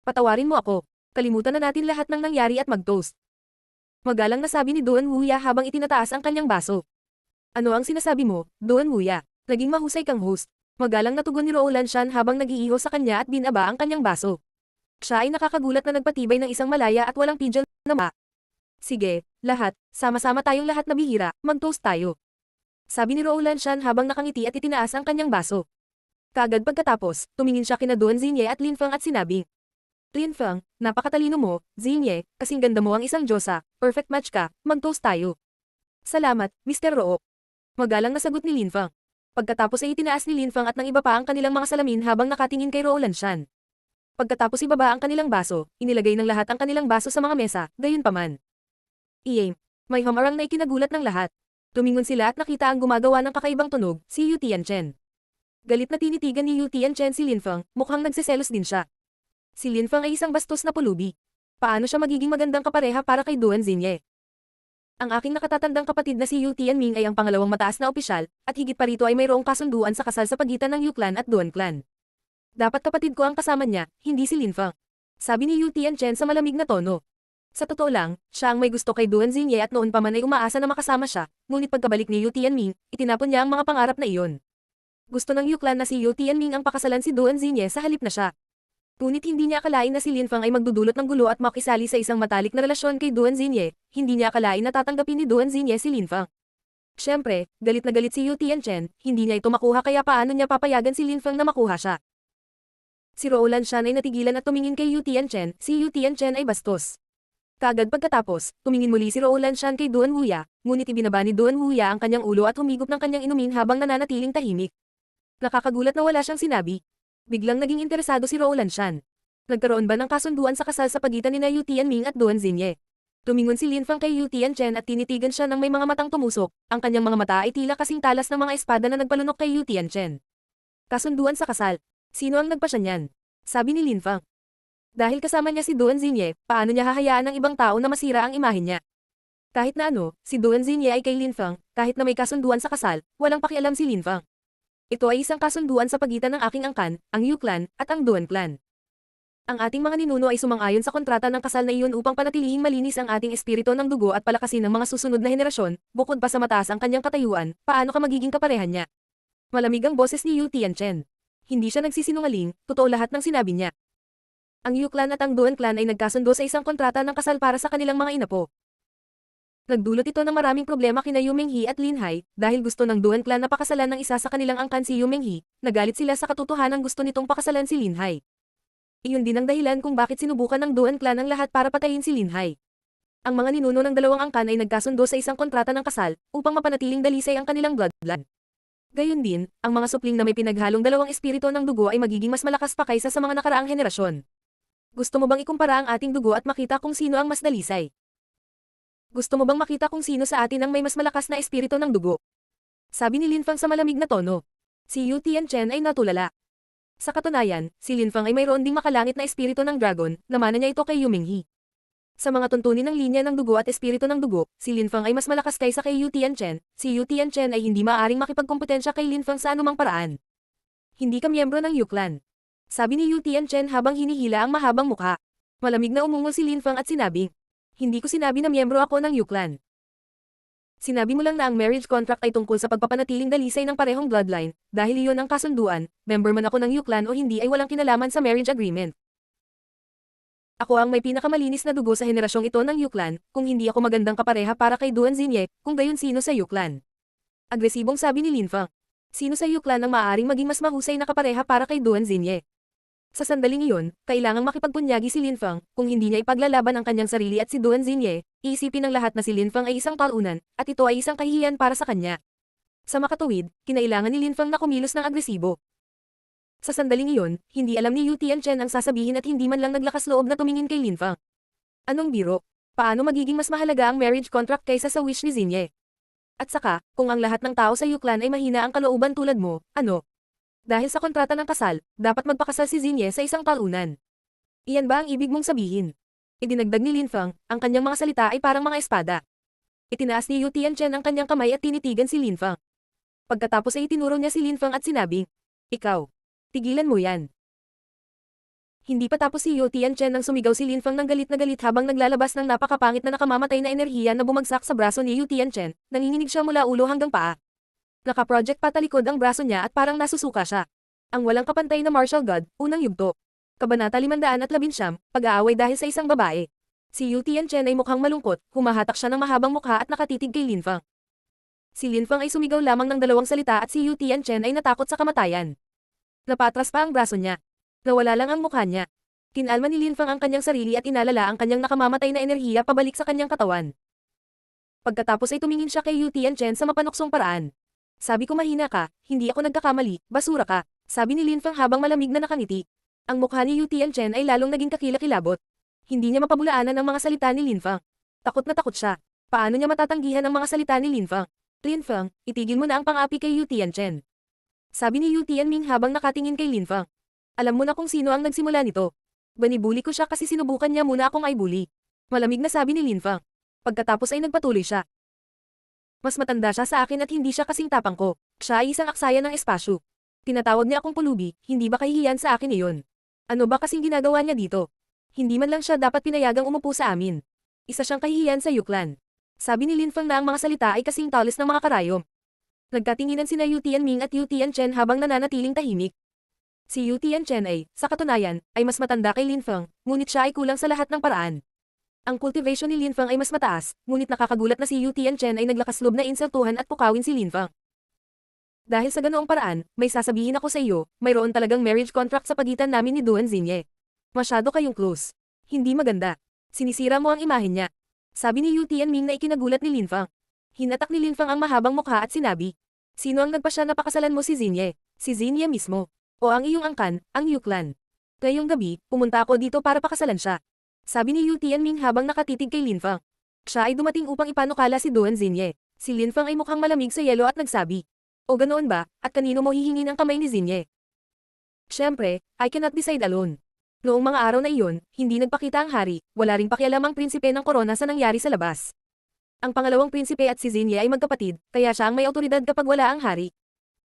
Patawarin mo ako. Kalimutan na natin lahat ng nangyari at mag-toast. Magalang na sabi ni Duan Wuya habang itinataas ang kanyang baso. Ano ang sinasabi mo, Duan Wuya? Naging mahusay kang host. Magalang na tugon ni Rowland Shan habang nag-iiho sa kanya at binaba ang kanyang baso. Siya ay nakakagulat na nagpatibay ng isang malaya at walang pidgel na ma. Sige, lahat, sama-sama tayong lahat na bihira, mag-toast tayo. Sabi ni Rowland Shan habang nakangiti at itinaas ang kanyang baso. Kaagad pagkatapos, tumingin siya kina Duan Xinye at Lin Fang at sinabi. Lin Fang, napakatalino mo, Xinye, kasing ganda mo ang isang diyosa, perfect match ka, mag-toast tayo. Salamat, Mr. Roo. Magalang na sagot ni Lin Fang. Pagkatapos ay itinaas ni Lin Fang at ng iba pa ang kanilang mga salamin habang nakatingin kay Rowland Shan. Pagkatapos ibaba ang kanilang baso, inilagay ng lahat ang kanilang baso sa mga mesa, gayunpaman. Iyem, may hamarang na ikinagulat ng lahat. Tumingon sila at nakita ang gumagawa ng kakaibang tunog, si Yu Tianchen. Galit na tinitigan ni Yu Tianchen si Lin Fang, mukhang nagseselos din siya. Si Lin Fang ay isang bastos na pulubi. Paano siya magiging magandang kapareha para kay Duan Xinye? Ang aking nakatatandang kapatid na si Yu Tianming ay ang pangalawang mataas na opisyal, at higit pa rito ay mayroong kasunduan sa kasal sa pagitan ng Yu Clan at Duan Clan. Dapat kapatid ko ang kasama niya, hindi si Lin Fang. Sabi ni Yu Tianchen sa malamig na tono. Sa totoo lang, siya ang may gusto kay Duan Xingye at noon pa man ay umaasa na makasama siya, ngunit pagkabalik ni Yu Tianming, itinapon niya ang mga pangarap na iyon. Gusto ng Yu clan na si Yu Tianming ang pakasalan si Duan Xingye sa halip na siya. Ngunit hindi niya akalain na si Lin Fang ay magdudulot ng gulo at makisali sa isang matalik na relasyon kay Duan Xingye, hindi niya akalain na tatanggapin ni Duan Xingye si Lin Fang. Siyempre, galit na galit si Yu Tianchen, hindi niya ito makuha kaya paano niya papayagan si Lin Fang na makuha siya. Si Rowland Shan ay natigilan at tumingin kay Yu Tianchen, si Yu Tianchen ay bastos. Kagad pagkatapos, tumingin muli si Rowland Shan kay Duan Wuya, ngunit ibinaba ni Duan Wuya ang kanyang ulo at humigop ng kanyang inumin habang nananatiling tahimik. Nakakagulat na wala siyang sinabi. Biglang naging interesado si Rowland Shan. Nagkaroon ba ng kasunduan sa kasal sa pagitan ni Yu Tianming at Duan Xingye? Tumingon si Lin Fang kay Yu Tianchen at tinitigan siya ng may mga matang tumusok, ang kanyang mga mata ay tila kasing talas ng mga espada na nagpalunok kay Yu Tianchen. Kasunduan sa kasal. Sino ang nagpasya niyan? Sabi ni Lin Fang. Dahil kasama niya si Duan Xingye, paano niya hahayaan ng ibang tao na masira ang imahe niya? Kahit na ano, si Duan Xingye ay kay Lin Fang, kahit na may kasunduan sa kasal, walang pakialam si Lin Fang. Ito ay isang kasunduan sa pagitan ng aking angkan, ang Yu clan, at ang Duan clan. Ang ating mga ninuno ay sumang-ayon sa kontrata ng kasal na iyon upang panatilihing malinis ang ating espiritu ng dugo at palakasin ng mga susunod na henerasyon, bukod pa sa mataas ang kanyang katayuan, paano ka magiging kaparehan niya? Malamig ang boses ni Yu Tianchen. Hindi siya nagsisinungaling, totoo lahat ng sinabi niya. Ang Yu clan at ang Duan clan ay nagkasundo sa isang kontrata ng kasal para sa kanilang mga inapo. Nagdulot ito ng maraming problema kina Yu Menghe at Lin Hai, dahil gusto ng Duan clan na pakasalan ng isa sa kanilang angkan si Yu Menghe, nagalit sila sa katotohanan gusto nitong pakasalan si Lin Hai. Iyon din ang dahilan kung bakit sinubukan ng Duan clan ang lahat para patayin si Lin Hai. Ang mga ninuno ng dalawang angkan ay nagkasundo sa isang kontrata ng kasal, upang mapanatiling dalisay ang kanilang bloodline. Gayon din, ang mga supling na may pinaghalong dalawang espiritu ng dugo ay magiging mas malakas pa kaysa sa mga nakaraang henerasyon. Gusto mo bang ikumpara ang ating dugo at makita kung sino ang mas dalisay? Gusto mo bang makita kung sino sa atin ang may mas malakas na espiritu ng dugo? Sabi ni Lin Fang sa malamig na tono. Si Yu Tianchen ay natulala. Sa katunayan, si Lin Fang ay mayroon ding makalangit na espiritu ng dragon, namana niya ito kay Yu Menghe. Sa mga tuntunin ng linya ng dugo at espiritu ng dugo, si Lin Fang ay mas malakas kaysa kay Yu Tianchen. Si Yu Tianchen ay hindi maaaring makipagkompetensya kay Lin Fang sa anumang paraan. Hindi ka miyembro ng Yu clan. Sabi ni Yu Tianchen habang hinihila ang mahabang mukha. Malamig na umungol si Lin Fang at sinabi. Hindi ko sinabi na miyembro ako ng Yu clan. Sinabi mo lang na ang marriage contract ay tungkol sa pagpapanatiling dalisay ng parehong bloodline, dahil iyon ang kasunduan, member man ako ng Yu clan o hindi ay walang kinalaman sa marriage agreement. Ako ang may pinakamalinis na dugo sa henerasyong ito ng Yu clan, kung hindi ako magandang kapareha para kay Duan Xingye, kung gayon sino sa Yu clan. Agresibong sabi ni Lin Fang. Sino sa Yu clan ang maaaring maging mas mahusay na kapareha para kay Duan Xingye? Sa sandaling iyon, kailangang makipagpunyagi si Lin Fang, kung hindi niya ipaglalaban ang kanyang sarili at si Duan Xingye, iisipin ng lahat na si Lin Fang ay isang talunan, at ito ay isang kahihiyan para sa kanya. Sa makatuwid, kinailangan ni Lin Fang na kumilos ng agresibo. Sa sandaling iyon, hindi alam ni Yu Tianchen ang sasabihin at hindi man lang naglakas loob na tumingin kay Lin Fang. Anong biro? Paano magiging mas mahalaga ang marriage contract kaysa sa wish ni Xingye? At saka, kung ang lahat ng tao sa Yu clan ay mahina ang kalooban tulad mo, ano? Dahil sa kontrata ng kasal, dapat magpakasal si Xingye sa isang talunan. Iyan ba ang ibig mong sabihin? Idinagdag ni Lin Fang, ang kanyang mga salita ay parang mga espada. Itinaas ni Yu Tianchen ang kanyang kamay at tinitigan si Lin Fang. Pagkatapos ay itinuro niya si Lin Fang at sinabing, Ikaw, tigilan mo yan. Hindi pa tapos si Yu Tianchen nang sumigaw si Lin Fang ng galit na galit habang naglalabas ng napakapangit na nakamamatay na enerhiya na bumagsak sa braso ni Yu Tianchen, nanginginig siya mula ulo hanggang paa. Naka-project patalikod ang braso niya at parang nasusuka siya. Ang walang kapantay na martial god, unang yugto. Kabanata 519, pag-aaway dahil sa isang babae. Si Yu Tianchen ay mukhang malungkot, humahatak siya ng mahabang mukha at nakatitig kay Lin Fang. Si Lin Fang ay sumigaw lamang ng dalawang salita at si Yu Tianchen ay natakot sa kamatayan. Napatras pa ang braso niya. Nawala lang ang mukha niya. Kinalma ni Lin Fang ang kanyang sarili at inalala ang kanyang nakamamatay na enerhiya pabalik sa kanyang katawan. Pagkatapos ay tumingin siya kay Yu Tianchen sa mapanuksong paraan. Sabi ko mahina ka, hindi ako nagkakamali, basura ka, sabi ni Lin Fang habang malamig na nakangiti. Ang mukha ni Yu Tianchen ay lalong naging kakilakilabot. Hindi niya mapabulaanan ang mga salita ni Lin Fang. Takot na takot siya. Paano niya matatanggihan ang mga salita ni Lin Fang? Lin Fang, itigil mo na ang pang-api kay Yu Tianchen. Sabi ni Yu Tianming habang nakatingin kay Lin Fang. Alam mo na kung sino ang nagsimula nito. Banibuli ko siya kasi sinubukan niya muna akong i-bully. Malamig na sabi ni Lin Fang. Pagkatapos ay nagpatuloy siya. Mas matanda siya sa akin at hindi siya kasing tapang ko. Siya ay isang aksaya ng espasyo. Tinatawag niya akong pulubi, hindi ba kahihiyan sa akin iyon? Ano ba kasing ginagawa niya dito? Hindi man lang siya dapat pinayagang umupo sa amin. Isa siyang kahihiyan sa Yuklan. Sabi ni Lin Feng na ang mga salita ay kasing talis ng mga karayom. Nagkatinginan sina Yu Tianming at Yu Tianchen habang nananatiling tahimik. Si Yu Tianchen ay, sa katunayan, ay mas matanda kay Lin Feng, ngunit siya ay kulang sa lahat ng paraan. Ang cultivation ni Lin Feng ay mas mataas, ngunit nakakagulat na si Yu Tianchen ay naglakas loob na insultuhan at pukawin si Lin Feng. Dahil sa ganoong paraan, may sasabihin ako sa iyo, mayroon talagang marriage contract sa pagitan namin ni Duan Xinye. Masyado kayong close. Hindi maganda. Sinisira mo ang imahe niya. Sabi ni Yu Tianming na ikinagulat ni Lin Feng. Hinatak ni Lin Feng ang mahabang mukha at sinabi, sino ang nagpasya na pakasalan mo si Xinye? Si Xinye mismo. O ang iyong angkan, ang Yuklan. Ngayong gabi, pumunta ako dito para pakasalan siya. Sabi ni Yu Tianming habang nakatitig kay Lin Feng. Siya ay dumating upang ipanukala si Duan Xinye. Si Lin Feng ay mukhang malamig sa yelo at nagsabi, o ganoon ba, at kanino mo hihingin ang kamay ni Xinye? Siyempre, I cannot decide alone. Noong mga araw na iyon, hindi nagpakita ang hari, wala ring pakialam ang prinsipe ng korona sa nangyari sa labas. Ang pangalawang prinsipe at si Xinye ay magkapatid, kaya siya ang may awtoridad kapag wala ang hari.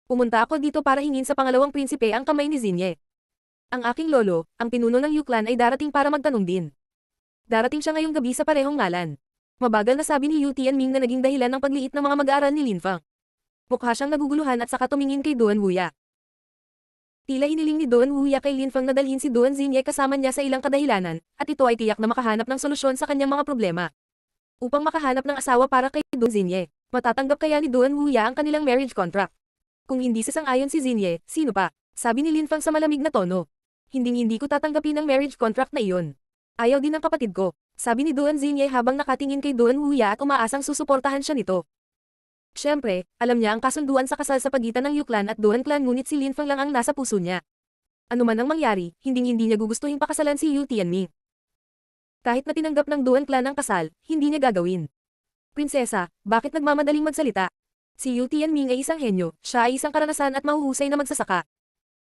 Pumunta ako dito para hingin sa pangalawang prinsipe ang kamay ni Xinye. Ang aking lolo, ang pinuno ng Yuklan ay darating para magtanong din. Darating siya ngayong gabi sa parehong ngalan. Mabagal na sabi ni Yu Tianming na naging dahilan ng pagliit ng mga mag-aaral ni Lin Feng. Mukha siyang naguguluhan at saka tumingin kay Duan Wuya. Tila hiniling ni Duan Wuya kay Lin Feng na dalhin si Duan Xinye kasama niya sa ilang kadahilanan, at ito ay tiyak na makahanap ng solusyon sa kanyang mga problema. Upang makahanap ng asawa para kay Duan Xinye, matatanggap kaya ni Duan Wuya ang kanilang marriage contract? Kung hindi sasang-ayon si Xinye, sino pa? Sabi ni Lin Feng sa malamig na tono. Hindi ko tatanggapin ang marriage contract na iyon. Ayaw din ng kapatid ko, sabi ni Duan Xinye habang nakatingin kay Duan Wuya at umaasang susuportahan siya nito. Siyempre, alam niya ang kasunduan sa kasal sa pagitan ng Yuklan at Duan Clan ngunit si Lin Feng lang ang nasa puso niya. Ano man ang mangyari, hindi niya gugustuhin pakasalan si Yu Tianming. Kahit na tinanggap ng Duan Clan ang kasal, hindi niya gagawin. Prinsesa, bakit nagmamadaling magsalita? Si Yu Tianming ay isang henyo, siya ay isang karanasan at mahuhusay na magsasaka.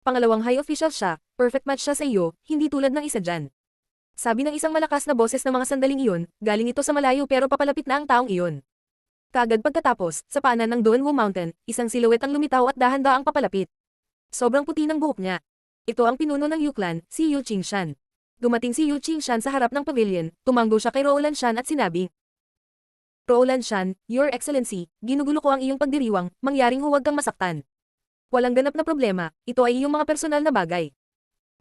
Pangalawang high official siya, perfect match siya sa iyo, hindi tulad ng isa dyan. Sabi ng isang malakas na boses na mga sandaling iyon, galing ito sa malayo pero papalapit na ang taong iyon. Kaagad pagkatapos, sa paanan ng Duanwu Mountain, isang silhouette ang lumitaw at dahan-daang papalapit. Sobrang puti ng buhok niya. Ito ang pinuno ng Yuklan, si Yu Qingshan. Dumating si Yu Qingshan sa harap ng pavilion, tumanggo siya kay Rowland Shan at sinabi, Rowland Shan, Your Excellency, ginugulo ko ang iyong pagdiriwang, mangyaring huwag kang masaktan. Walang ganap na problema, ito ay iyong mga personal na bagay.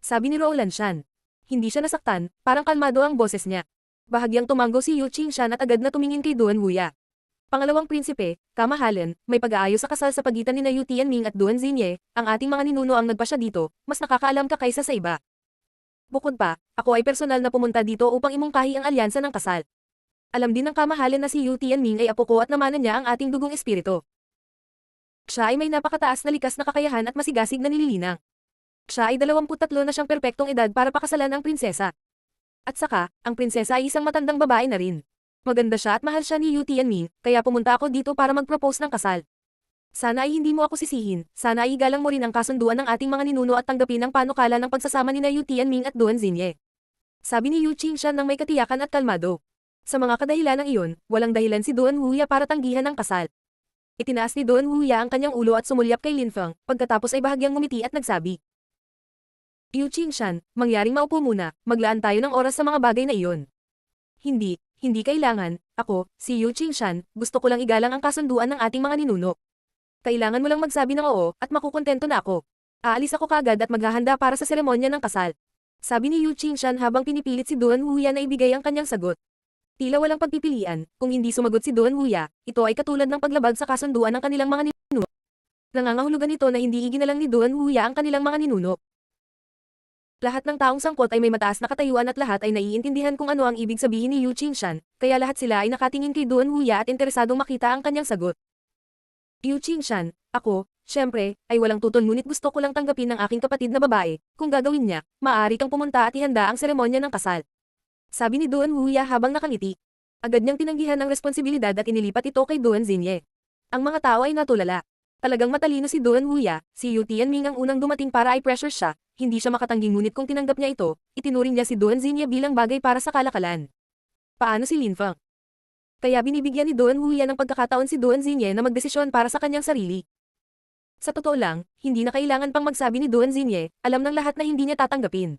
Sabi ni Rowland Shan. Hindi siya nasaktan, parang kalmado ang boses niya. Bahagyang tumanggo si Yu Qingshan at agad na tumingin kay Duan Wuya. Pangalawang prinsipe, kamahalan, may pag-aayos sa kasal sa pagitan ni Yu Tianming at Duan Xinye, ang ating mga ninuno ang nagpasya dito, mas nakakaalam ka kaysa sa iba. Bukod pa, ako ay personal na pumunta dito upang imungkahi ang alyansa ng kasal. Alam din ng kamahalan na si Yu Tianming ay apo ko at namanan niya ang ating dugong espiritu. Siya ay may napakataas na likas na kakayahan at masigasig na nililinang. Siya ay 23 na siyang perpektong edad para pakasalan ang prinsesa. At saka, ang prinsesa ay isang matandang babae na rin. Maganda siya at mahal siya ni Yu Tianming, kaya pumunta ako dito para mag-propose ng kasal. Sana ay hindi mo ako sisihin, sana ay igalang mo rin ang kasunduan ng ating mga ninuno at tanggapin ang panukala ng pagsasama ni Yu Tianming at Duan Xinye. Sabi ni Yu Qingshan ng may katiyakan at kalmado. Sa mga kadahilanang iyon, walang dahilan si Duan Wuya para tanggihan ang kasal. Itinaas ni Duan Wuya ang kanyang ulo at sumulyap kay Lin Feng, pagkatapos ay bahagyang ngumiti at nagsabi. Yu Qingshan, mangyaring maupo muna, maglaan tayo ng oras sa mga bagay na iyon. Hindi kailangan, ako, si Yu Qingshan, gusto ko lang igalang ang kasunduan ng ating mga ninuno. Kailangan mo lang magsabi ng oo, at makukontento na ako. Aalis ako kaagad at maghahanda para sa seremonya ng kasal. Sabi ni Yu Qingshan habang pinipilit si Duan Wuya na ibigay ang kanyang sagot. Tila walang pagpipilian, kung hindi sumagot si Duan Wuya, ito ay katulad ng paglabag sa kasunduan ng kanilang mga ninuno. Nangangahulugan ito na hindi iginalang ni Duan Wuya ang kanilang mga ninuno. Lahat ng taong sangkot ay may mataas na katayuan at lahat ay naiintindihan kung ano ang ibig sabihin ni Yu Qingshan, kaya lahat sila ay nakatingin kay Duan Wuya at interesadong makita ang kanyang sagot. Yu Qingshan, ako, syempre, ay walang tutol ngunit gusto ko lang tanggapin ng aking kapatid na babae, kung gagawin niya, maaari kang pumunta at ihanda ang seremonya ng kasal. Sabi ni Duan Wuya habang nakangiti. Agad niyang tinanggihan ang responsibilidad at inilipat ito kay Duan Xinye. Ang mga tao ay natulala. Talagang matalino si Duan Wuya, si Yu Tianming ang unang dumating para i-pressure siya, hindi siya makatanggi ngunit kung tinanggap niya ito, itinuring niya si Duan Xinye bilang bagay para sa kalakalan. Paano si Lin Feng? Kaya binibigyan ni Duan Wuya ng pagkakataon si Duan Xinye na magdesisyon para sa kanyang sarili. Sa totoo lang, hindi na kailangan pang magsabi ni Duan Xinye, alam ng lahat na hindi niya tatanggapin.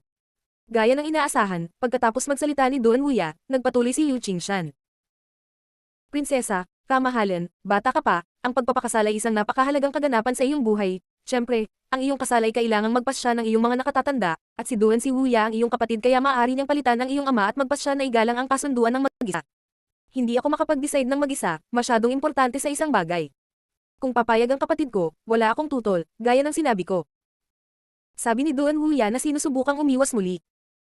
Gaya ng inaasahan, pagkatapos magsalita ni Duan Wuya, nagpatuloy si Yu Qingshan. Prinsesa, kamahalan, bata ka pa, ang pagpapakasal ay isang napakahalagang kaganapan sa iyong buhay. Siyempre, ang iyong kasal ay kailangang magpasya ng iyong mga nakatatanda, at si Duan si Wuya ang iyong kapatid kaya maaari niyang palitan ng iyong ama at magpasya na igalang ang kasunduan ng mag-isa. Hindi ako makapag-decide ng mag-isa, masyadong importante sa isang bagay. Kung papayag ang kapatid ko, wala akong tutol, gaya ng sinabi ko. Sabi ni Duan Wuya na sinusubukang umiwas muli.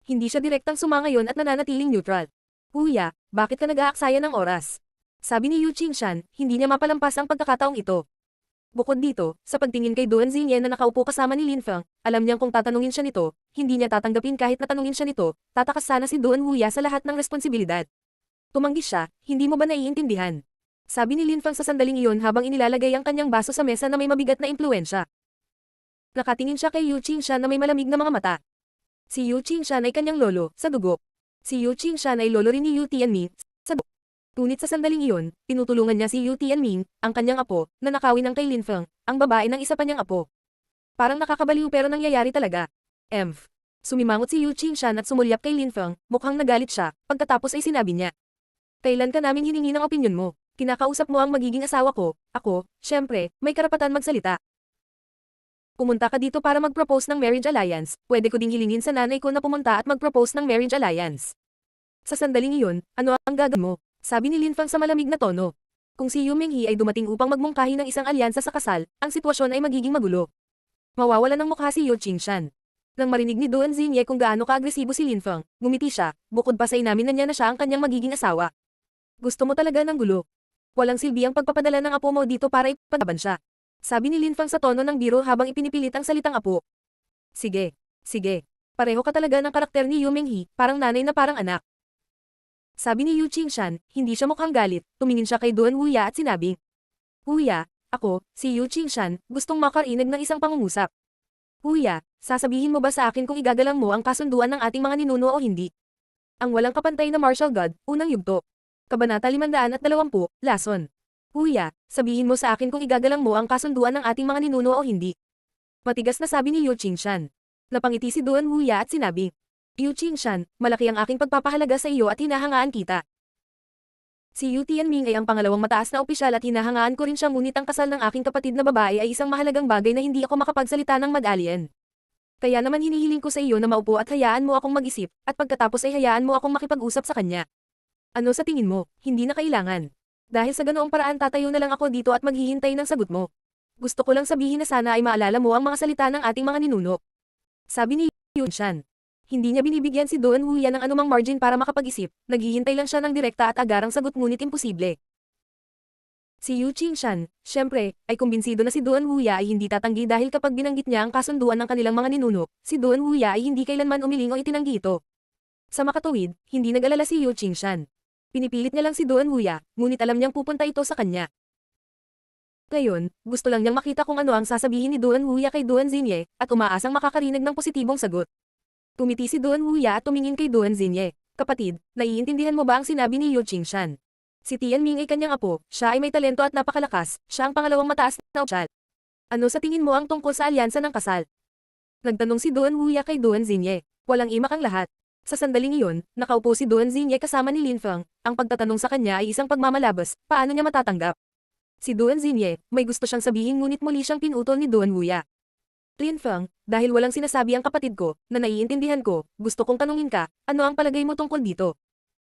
Hindi siya direktang sumangayon at nananatiling neutral. Wuya, bakit ka nag-aaksaya ng oras? Sabi ni Yu Qingshan, hindi niya mapalampas ang pagkakataong ito. Bukod dito, sa pagtingin kay Duan Xingye na nakaupo kasama ni Lin Feng, alam niyang kung tatanungin siya nito, hindi niya tatanggapin kahit natanungin siya nito, tatakas sana si Duan Wuya sa lahat ng responsibilidad. Tumanggi siya, hindi mo ba naiintindihan? Sabi ni Lin Feng sa sandaling iyon habang inilalagay ang kanyang baso sa mesa na may mabigat na impluwensya. Nakatingin siya kay Yu Qingshan na may malamig na mga mata. Si Yu Qingshan ay kanyang lolo, sa dugo. Si Yu Qingshan ay lolo rin ni Yu Tianming, sa dugo. Ngunit sa sandaling iyon, tinutulungan niya si Yu Tianming, ang kanyang apo, na nakawin ng kay Lin Feng, ang babae ng isa pa niyang apo. Parang nakakabaliw pero nangyayari talaga. Emph. Sumimangot si Yu Qingshan at sumulyap kay Lin Feng, mukhang nagalit siya, pagkatapos ay sinabi niya. Kailan ka namin hiningi ng opinyon mo? Kinakausap mo ang magiging asawa ko, ako, syempre, may karapatan magsalita. Pumunta ka dito para mag-propose ng marriage alliance, pwede ko ding hilingin sa nanay ko na pumunta at mag-propose ng marriage alliance. Sa sandaling iyon, ano ang gagawin mo? Sabi ni Lin Feng sa malamig na tono. Kung si Yu Minghe ay dumating upang magmungkahi ng isang alyansa sa kasal, ang sitwasyon ay magiging magulo. Mawawala ng mukha si Yu Qingshan. Nang marinig ni Duan Xingye kung gaano ka-agresibo si Lin Feng, ngumiti siya, bukod pa sa inamin na niya na siya ang kanyang magiging asawa. Gusto mo talaga ng gulo? Walang silbi ang pagpapadala ng apo mo dito para ipaglaban siya. Sabi ni Lin Feng sa tono ng biro habang ipinipilit ang salitang apo. Sige, sige. Pareho ka talaga ng karakter ni Yu Minghe, parang nanay na parang anak. Sabi ni Yu Qingshan, hindi siya mukhang galit, tumingin siya kay Duan Wuya at sinabi. Wuya, ako, si Yu Qingshan, gustong makarinig ng isang pangungusap. Wuya, sasabihin mo ba sa akin kung igagalang mo ang kasunduan ng ating mga ninuno o hindi? Ang walang kapantay na martial god, unang yugto. Kabanata 520, Lason. Wuya, sabihin mo sa akin kung igagalang mo ang kasunduan ng ating mga ninuno o hindi. Matigas na sabi ni Yu Qingshan. Napangiti si Duan Wuya at sinabi. Yu Qingshan, malaki ang aking pagpapahalaga sa iyo at hinahangaan kita. Si Yu Tianming ay ang pangalawang mataas na opisyal at hinahangaan ko rin siya ngunit ang kasal ng aking kapatid na babae ay isang mahalagang bagay na hindi ako makapagsalita ng mag-alien. Kaya naman hinihiling ko sa iyo na maupo at hayaan mo akong mag-isip, at pagkatapos ay hayaan mo akong makipag-usap sa kanya. Ano sa tingin mo, hindi na kailangan. Dahil sa ganoong paraan tatayo na lang ako dito at maghihintay ng sagot mo. Gusto ko lang sabihin na sana ay maalala mo ang mga salita ng ating mga ninuno. Sabi ni Yu Qingshan. Hindi niya binibigyan si Duan Wuya ng anumang margin para makapag-isip, naghihintay lang siya ng direkta at agarang sagot ngunit imposible. Si Yu Qingshan, syempre, ay kumbinsido na si Duan Wuya ay hindi tatanggi dahil kapag binanggit niya ang kasunduan ng kanilang mga ninuno, si Duan Wuya ay hindi kailanman umiling o itinanggi ito. Sa makatuwid, hindi nag-alala si Yu Qingshan. Pinipilit niya lang si Duan Wuya, ngunit alam niyang pupunta ito sa kanya. Ngayon, gusto lang niyang makita kung ano ang sasabihin ni Duan Wuya kay Duan Xingye, at umaasang makakarinig ng positibong sagot. Tumiti si Duan Wuya at tumingin kay Duan Xingye. Kapatid, naiintindihan mo ba ang sinabi ni Yu Qingshan? Si Tianming ay kanyang apo, siya ay may talento at napakalakas, siya ang pangalawang mataas na opisyal. Ano sa tingin mo ang tungkol sa alyansa ng kasal? Nagtanong si Duan Wuya kay Duan Xingye. Walang imak ang lahat. Sa sandaling iyon, nakaupo si Duan Xingye kasama ni Lin Feng, ang pagtatanong sa kanya ay isang pagmamalabas, paano niya matatanggap? Si Duan Xingye, may gusto siyang sabihin ngunit muli siyang pinutol ni Duan Wuya. Lin Feng, dahil walang sinasabi ang kapatid ko, na naiintindihan ko, gusto kong tanungin ka, ano ang palagay mo tungkol dito?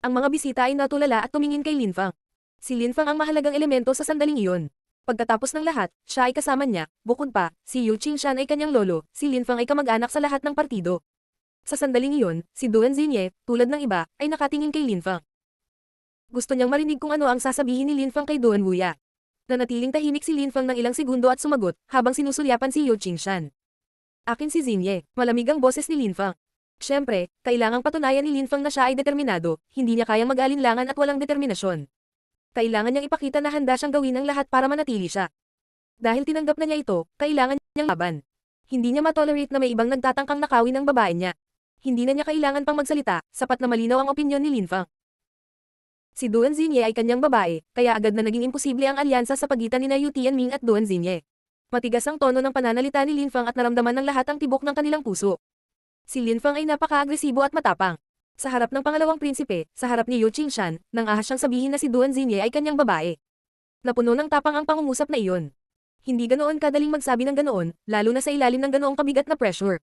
Ang mga bisita ay natulala at tumingin kay Lin Feng. Si Lin Feng ang mahalagang elemento sa sandaling iyon. Pagkatapos ng lahat, siya ay kasama niya, bukod pa, si Yu Qingshan ay kanyang lolo, si Lin Feng ay kamag-anak sa lahat ng partido. Sa sandaling iyon, si Duan Xingye, tulad ng iba, ay nakatingin kay Lin Feng. Gusto niyang marinig kung ano ang sasabihin ni Lin Feng kay Duan Wuya. Nanatiling tahimik si Lin Feng ng ilang segundo at sumagot, habang sinusulyapan si Yu Qingshan. Akin si Xingye, malamig ang boses ni Lin Feng. Siyempre, kailangang patunayan ni Lin Feng na siya ay determinado, hindi niya kayang mag-alinlangan at walang determinasyon. Kailangan niyang ipakita na handa siyang gawin ang lahat para manatili siya. Dahil tinanggap na niya ito, kailangan niyang laban. Hindi niya matolerate na may ibang nagtatangkang nakawin ang babae niya. Hindi na niya kailangan pang magsalita, sapat na malinaw ang opinyon ni Lin Feng. Si Duan Xingye ay kanyang babae, kaya agad na naging imposible ang alyansa sa pagitan ni Yu Tianming at Duan Xingye. Matigas ang tono ng pananalita ni Lin Feng at naramdaman ng lahat ang tibok ng kanilang puso. Si Lin Feng ay napaka-agresibo at matapang. Sa harap ng pangalawang prinsipe, sa harap ni Yu Qingshan, nang ahas siyang sabihin na si Duan Xinye ay kanyang babae. Napuno ng tapang ang pangungusap na iyon. Hindi ganoon kadaling magsabi ng ganoon, lalo na sa ilalim ng ganoong kabigat na pressure.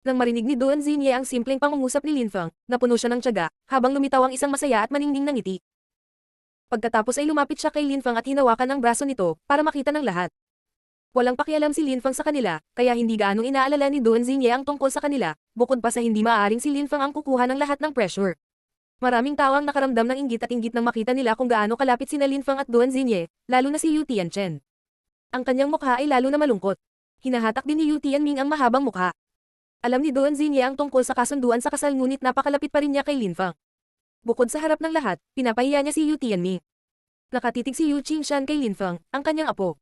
Nang marinig ni Duan Xinye ang simpleng pangungusap ni Lin Feng, napuno siya ng tiyaga, habang lumitaw ang isang masaya at maningning na ngiti. Pagkatapos ay lumapit siya kay Lin Feng at hinawakan ang braso nito, para makita ng lahat. Walang pakialam si Lin Feng sa kanila, kaya hindi gaanong inaalala ni Duan Xinye ang tungkol sa kanila, bukod pa sa hindi maaaring si Lin Feng ang kukuha ng lahat ng pressure. Maraming tao ang nakaramdam ng inggit at inggit nang makita nila kung gaano kalapit sina Lin Feng at Duan Xinye, lalo na si Yu Tianchen. Ang kanyang mukha ay lalo na malungkot. Hinahatak din ni Yu Tianming ang mahabang mukha. Alam ni Duan Xinye ang tungkol sa kasunduan sa kasal ngunit napakalapit pa rin niya kay Lin Feng. Bukod sa harap ng lahat, pinapahiya niya si Yu Tianming. Nakatitig si Yu Qingshan kay Lin Feng, ang kanyang apo.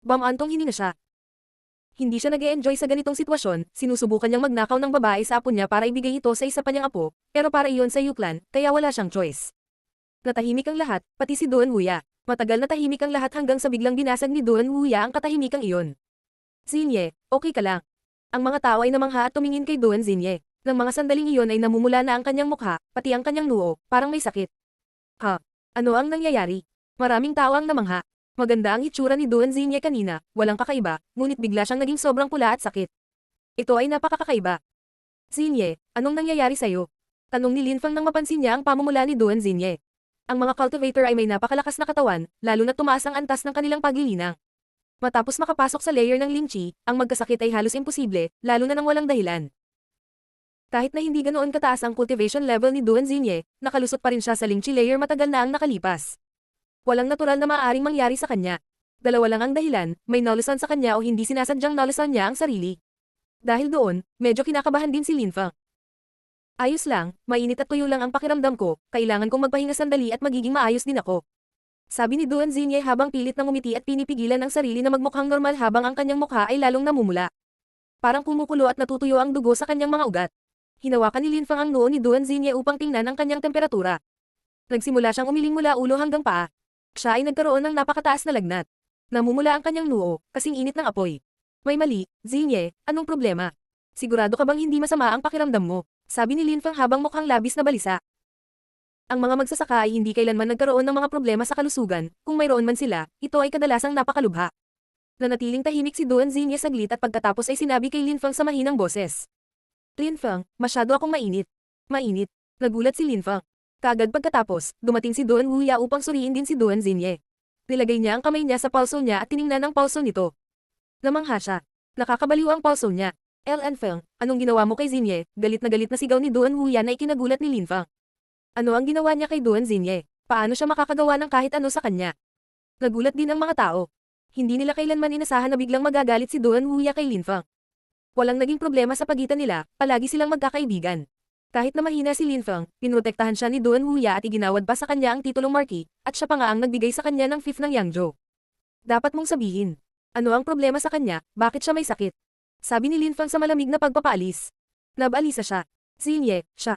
Bamantong hininga siya. Hindi siya nag-e-enjoy sa ganitong sitwasyon, sinusubukan niyang magnakaw ng babae sa apo niya para ibigay ito sa isa pa niyang apo, pero para iyon sa Yu clan, kaya wala siyang choice. Natahimik ang lahat, pati si Duan Wuya. Matagal na tahimik ang lahat hanggang sa biglang binasag ni Duan Wuya ang katahimikang iyon. Xinye, okay ka lang. Ang mga tao ay namangha at tumingin kay Duan Xinye. Nang mga sandaling iyon ay namumula na ang kanyang mukha, pati ang kanyang noo, parang may sakit. Ha? Ano ang nangyayari? Maraming tao ang namangha. Maganda ang hitsura ni Duan Xinye kanina, walang kakaiba, ngunit bigla siyang naging sobrang pula at sakit. Ito ay napakakakaiba. Xinye, anong nangyayari sa'yo? Tanong ni Lin Feng nang mapansin niya ang pamumula ni Duan Xinye. Ang mga cultivator ay may napakalakas na katawan, lalo na tumaas ang antas ng kanilang paglilinang. Matapos makapasok sa layer ng Ling Chi, ang magkasakit ay halos imposible, lalo na nang walang dahilan. Kahit na hindi ganoon kataas ang cultivation level ni Duan Xinye, nakalusot pa rin siya sa Ling Chi layer matagal na ang nakalipas. Walang natural na maaaring mangyari sa kanya. Dalawa lang ang dahilan, may nalusan sa kanya o hindi sinasadyang nalusan niya ang sarili. Dahil doon, medyo kinakabahan din si Lin Feng. Ayos lang, mainit at tuyo lang ang pakiramdam ko, kailangan kong magpahinga sandali at magiging maayos din ako. Sabi ni Duan Xinye habang pilit na ngumiti at pinipigilan ang sarili na magmukhang normal habang ang kanyang mukha ay lalong namumula. Parang kumukulo at natutuyo ang dugo sa kanyang mga ugat. Hinawakan ni Lin Feng ang noo ni Duan Xinye upang tingnan ang kanyang temperatura. Nagsimula siyang umiling mula ulo hanggang paa. Siya ay nagkaroon ng napakataas na lagnat. Namumula ang kanyang noo, kasing init ng apoy. May mali, Xinye, anong problema? Sigurado ka bang hindi masama ang pakiramdam mo? Sabi ni Lin Feng habang mukhang labis na balisa. Ang mga magsasaka ay hindi kailanman nagkaroon ng mga problema sa kalusugan, kung mayroon man sila, ito ay kadalasang napakalubha. Nanatiling tahimik si Duan Xinye saglit at pagkatapos ay sinabi kay Lin Feng sa mahinang boses. Lin Feng, masyado akong mainit. Mainit. Nagulat si Lin Feng. Kaagad pagkatapos, dumating si Duan Wuya upang suriin din si Duan Xinye. Nilagay niya ang kamay niya sa pulso niya at tiningnan ang pulso nito. Namangha siya. Nakakabaliw ang pulso niya. LN Feng, anong ginawa mo kay Xinye? Galit na sigaw ni Duan Wuya na ikinagulat ni Lin Feng. Ano ang ginawa niya kay Duan Xinye? Paano siya makakagawa ng kahit ano sa kanya? Nagulat din ang mga tao. Hindi nila kailanman inasahan na biglang magagalit si Duan Wuya kay Lin Feng. Walang naging problema sa pagitan nila, palagi silang magkakaibigan. Kahit na mahina si Lin Feng, pinrotektahan siya ni Duan Wuya at iginawad pa sa kanya ang titulong marquis, at siya pa nga ang nagbigay sa kanya ng 5th ng Yangzhou. Dapat mong sabihin. Ano ang problema sa kanya, bakit siya may sakit? Sabi ni Lin Feng sa malamig na pagpapaalis. Nabalisa siya. Xinye, siya.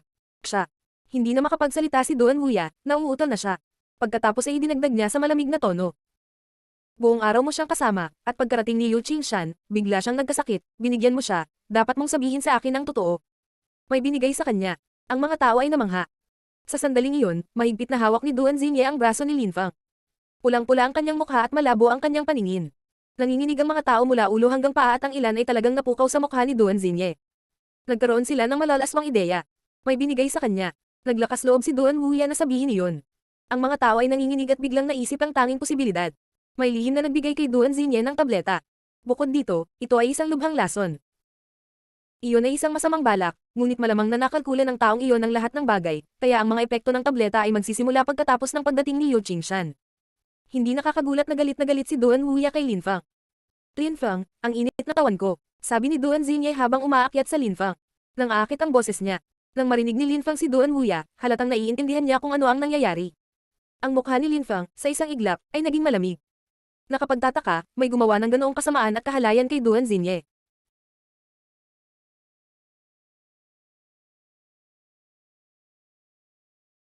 Hindi na makapagsalita si Duan Wuya, nauutol na siya. Pagkatapos ay idinagdag niya sa malamig na tono. Buong araw mo siyang kasama, at pagkarating ni Yu Qingshan, bigla siyang nagkasakit, binigyan mo siya, dapat mong sabihin sa akin ang totoo. May binigay sa kanya. Ang mga tao ay namangha. Sa sandaling iyon, mahigpit na hawak ni Duan Xinye ang braso ni Lin Feng. Pulang-pula ang kanyang mukha at malabo ang kanyang paningin. Nanginginig ang mga tao mula ulo hanggang paa at ang ilan ay talagang napukaw sa mukha ni Duan Xinye. Nagkaroon sila ng malalaswang ideya. May binigay sa kanya. Naglakas loob si Duan Wuya na sabihin iyon. Ang mga tao ay nanginginig at biglang naisip ang tanging posibilidad. May lihim na nagbigay kay Duan Xinye ng tableta. Bukod dito, ito ay isang lubhang lason. Iyon ay isang masamang balak, ngunit malamang na nakalkula ng taong iyon ang lahat ng bagay, kaya ang mga epekto ng tableta ay magsisimula pagkatapos ng pagdating ni Yu Qingshan. Hindi nakakagulat na galit si Duan Wuya kay Lin Feng. Lin Feng, ang init na tawan ko, sabi ni Duan Xinye habang umaakyat sa Lin Feng. Nang aakit ang boses niya. Nang marinig ni Lin Feng si Duan Wuya, halatang naiintindihan niya kung ano ang nangyayari. Ang mukha ni Lin Feng, sa isang iglap, ay naging malamig. Nakapagtataka, may gumawa ng ganoong kasamaan at kahalayan kay Duan Xinye.